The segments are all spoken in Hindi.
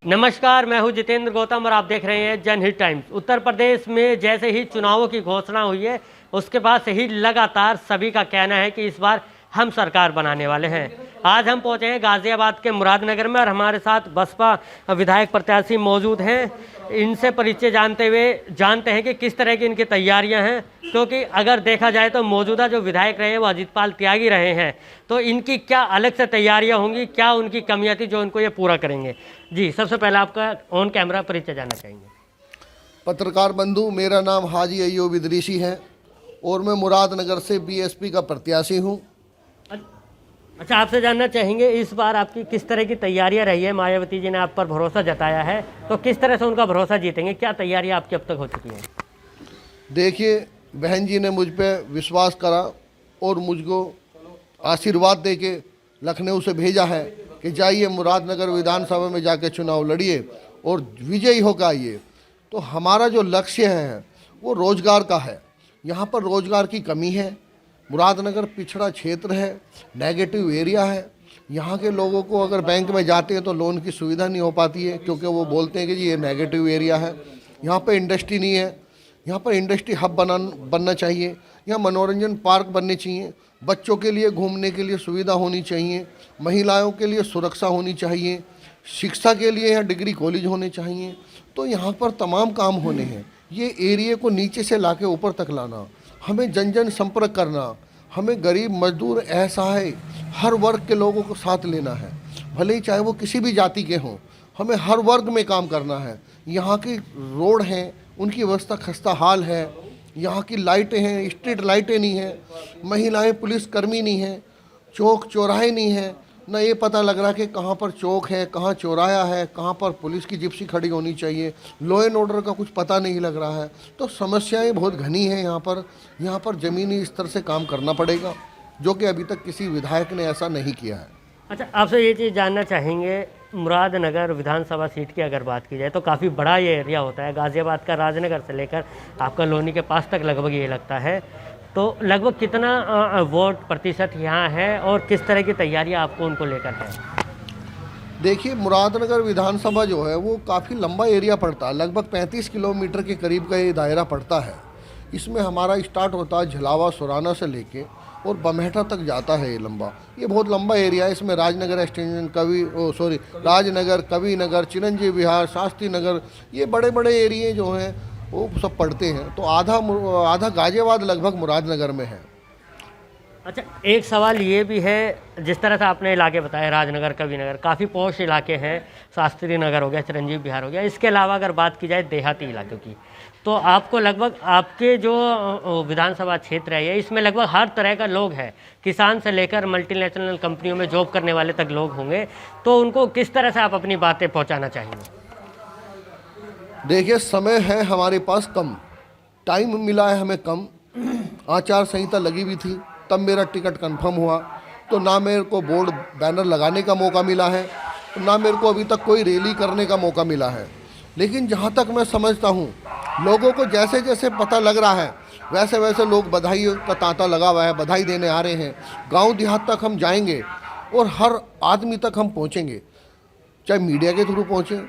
नमस्कार, मैं हूं जितेंद्र गौतम और आप देख रहे हैं जनहित टाइम्स। उत्तर प्रदेश में जैसे ही चुनावों की घोषणा हुई है उसके बाद से ही लगातार सभी का कहना है कि इस बार हम सरकार बनाने वाले हैं। आज हम पहुंचे हैं गाजियाबाद के मुरादनगर में और हमारे साथ बसपा विधायक प्रत्याशी मौजूद हैं। इनसे परिचय जानते हैं कि किस तरह की इनकी तैयारियां हैं, क्योंकि अगर देखा जाए तो मौजूदा जो विधायक रहे हैं वो अजितपाल त्यागी रहे हैं, तो इनकी क्या अलग से तैयारियां होंगी, क्या उनकी कमियां थी जो इनको ये पूरा करेंगे। जी, सबसे पहले आपका ऑन कैमरा परिचय जानना चाहेंगे। पत्रकार बंधु, मेरा नाम हाजी अय्यूब इदरीसी है और मैं मुरादनगर से बीएसपी का प्रत्याशी हूं। अच्छा, आपसे जानना चाहेंगे इस बार आपकी किस तरह की तैयारियां रही है। मायावती जी ने आप पर भरोसा जताया है, तो किस तरह से उनका भरोसा जीतेंगे, क्या तैयारियां आपकी अब तक हो चुकी हैं? देखिए, बहन जी ने मुझ पर विश्वास करा और मुझको आशीर्वाद दे के लखनऊ से भेजा है कि जाइए मुरादनगर विधानसभा में जाके चुनाव लड़िए और विजयी होकर आइए। तो हमारा जो लक्ष्य है वो रोजगार का है। यहाँ पर रोजगार की कमी है। मुरादनगर पिछड़ा क्षेत्र है, नेगेटिव एरिया है। यहाँ के लोगों को अगर बैंक में जाते हैं तो लोन की सुविधा नहीं हो पाती है, क्योंकि वो बोलते हैं कि जी ये नेगेटिव एरिया है। यहाँ पर इंडस्ट्री नहीं है। यहाँ पर इंडस्ट्री हब बनना चाहिए। यहाँ मनोरंजन पार्क बनने चाहिए। बच्चों के लिए घूमने के लिए सुविधा होनी चाहिए। महिलाओं के लिए सुरक्षा होनी चाहिए। शिक्षा के लिए यहाँ डिग्री कॉलेज होने चाहिए। तो यहाँ पर तमाम काम होने हैं। ये एरिया को नीचे से लाके ऊपर तक लाना, हमें जन जन संपर्क करना, हमें गरीब मजदूर असहाय हर वर्ग के लोगों को साथ लेना है, भले ही चाहे वो किसी भी जाति के हों। हमें हर वर्ग में काम करना है। यहाँ की रोड हैं, उनकी व्यवस्था खस्ता हाल है। यहाँ की लाइटें हैं, स्ट्रीट लाइटें नहीं हैं। महिलाएं पुलिस कर्मी नहीं हैं। चौक चौराहे नहीं हैं। न ये पता लग रहा कि कहाँ पर चौक है, कहाँ चौराहा है, कहाँ पर पुलिस की जिप्सी खड़ी होनी चाहिए। लॉ एंड ऑर्डर का कुछ पता नहीं लग रहा है। तो समस्याएं बहुत घनी हैं यहाँ पर ज़मीनी स्तर से काम करना पड़ेगा, जो कि अभी तक किसी विधायक ने ऐसा नहीं किया है। अच्छा, आपसे ये चीज़ जानना चाहेंगे, मुरादनगर विधानसभा सीट की अगर बात की जाए तो काफ़ी बड़ा ये एरिया होता है। गाज़ियाबाद का राजनगर से लेकर आपका लोनी के पास तक लगभग ये लगता है। तो लगभग कितना वोट प्रतिशत यहाँ है और किस तरह की तैयारियाँ आपको उनको लेकर है? देखिए, मुरादनगर विधानसभा जो है वो काफ़ी लंबा एरिया पड़ता है। लगभग 35 किलोमीटर के करीब का ये दायरा पड़ता है। इसमें हमारा स्टार्ट होता है झलावा सुराना से लेके और बमेहटा तक जाता है। ये बहुत लंबा एरिया है। इसमें राजनगर एक्सटेंशन, राजनगर, कवि नगर, चिरंजीवी विहार, शास्त्री नगर, ये बड़े बड़े एरिए जो हैं वो सब पड़ते हैं। तो आधा गाजियाबाद लगभग मुरादनगर में है। अच्छा, एक सवाल ये भी है, जिस तरह से आपने इलाके बताए राजनगर, कवि नगर, काफ़ी पॉश इलाके हैं। शास्त्री नगर हो गया, चिरंजीवी विहार हो गया। इसके अलावा अगर बात की जाए देहाती इलाकों की, तो आपको लगभग आपके जो विधानसभा क्षेत्र है ये, इसमें लगभग हर तरह का लोग है। किसान से लेकर मल्टीनेशनल कंपनियों में जॉब करने वाले तक लोग होंगे। तो उनको किस तरह से आप अपनी बातें पहुँचाना चाहेंगे? देखिए, समय है हमारे पास कम, टाइम मिला है हमें कम। आचार संहिता लगी हुई थी तब मेरा टिकट कंफर्म हुआ, तो ना मेरे को बोर्ड बैनर लगाने का मौका मिला है, ना मेरे को अभी तक कोई रैली करने का मौका मिला है। लेकिन जहाँ तक मैं समझता हूँ, लोगों को जैसे जैसे पता लग रहा है वैसे वैसे लोग बधाई का तांता लगा हुआ है, बधाई देने आ रहे हैं। गाँव देहात तक हम जाएंगे और हर आदमी तक हम पहुँचेंगे, चाहे मीडिया के थ्रू पहुँचें,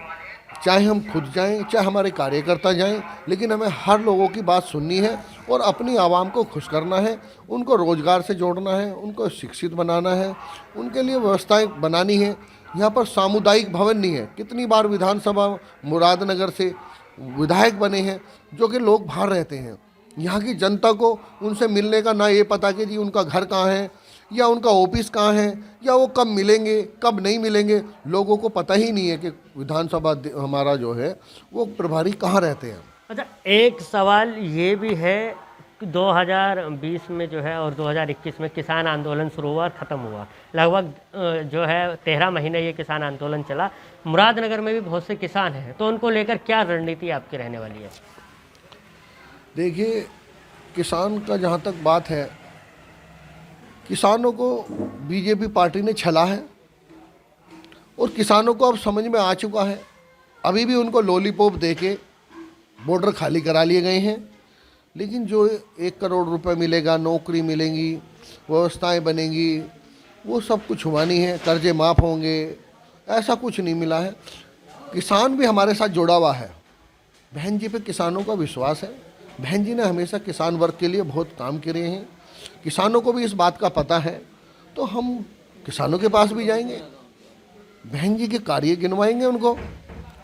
चाहे हम खुद जाएं, चाहे हमारे कार्यकर्ता जाएं। लेकिन हमें हर लोगों की बात सुननी है और अपनी आवाम को खुश करना है, उनको रोज़गार से जोड़ना है, उनको शिक्षित बनाना है, उनके लिए व्यवस्थाएं बनानी है। यहाँ पर सामुदायिक भवन नहीं है। कितनी बार विधानसभा मुरादनगर से विधायक बने हैं जो कि लोग बाहर रहते हैं। यहाँ की जनता को उनसे मिलने का ना ये पता कि जी उनका घर कहाँ है या उनका ऑफिस कहाँ है या वो कब मिलेंगे कब नहीं मिलेंगे। लोगों को पता ही नहीं है कि विधानसभा हमारा जो है वो प्रभारी कहाँ रहते हैं। अच्छा, एक सवाल ये भी है कि 2020 में जो है और 2021 में किसान आंदोलन शुरू हुआ और ख़त्म हुआ। लगभग जो है 13 महीने ये किसान आंदोलन चला। मुरादनगर में भी बहुत से किसान हैं, तो उनको लेकर क्या रणनीति आपकी रहने वाली है? देखिए, किसान का जहाँ तक बात है, किसानों को बीजेपी पार्टी ने छला है और किसानों को अब समझ में आ चुका है। अभी भी उनको लॉलीपॉप देके बॉर्डर खाली करा लिए गए हैं। लेकिन जो 1 करोड़ रुपए मिलेगा, नौकरी मिलेंगी, व्यवस्थाएं बनेंगी, वो सब कुछ हुआ नहीं है। कर्जे माफ़ होंगे, ऐसा कुछ नहीं मिला है। किसान भी हमारे साथ जुड़ा हुआ है। बहन जी पे किसानों का विश्वास है। बहन जी ने हमेशा किसान वर्ग के लिए बहुत काम करे हैं। किसानों को भी इस बात का पता है, तो हम किसानों के पास भी जाएंगे, बहन जी के कार्य गिनवाएंगे उनको,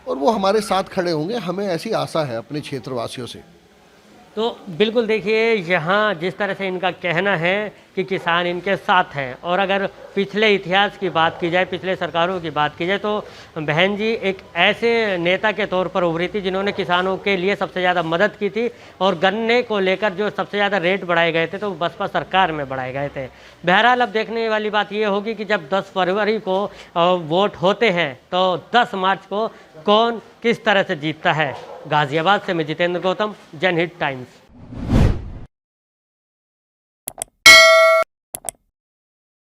और वो हमारे साथ खड़े होंगे। हमें ऐसी आशा है अपने क्षेत्रवासियों से। तो बिल्कुल देखिए, यहाँ जिस तरह से इनका कहना है कि किसान इनके साथ हैं, और अगर पिछले इतिहास की बात की जाए, पिछले सरकारों की बात की जाए, तो बहन जी एक ऐसे नेता के तौर पर उभरी थी जिन्होंने किसानों के लिए सबसे ज़्यादा मदद की थी। और गन्ने को लेकर जो सबसे ज़्यादा रेट बढ़ाए गए थे तो बसपा सरकार में बढ़ाए गए थे। बहरहाल अब देखने वाली बात ये होगी कि जब 10 फरवरी को वोट होते हैं तो 10 मार्च को कौन किस तरह से जीतता है। गाज़ियाबाद से मैं जितेंद्र गौतम, जनहित टाइम्स।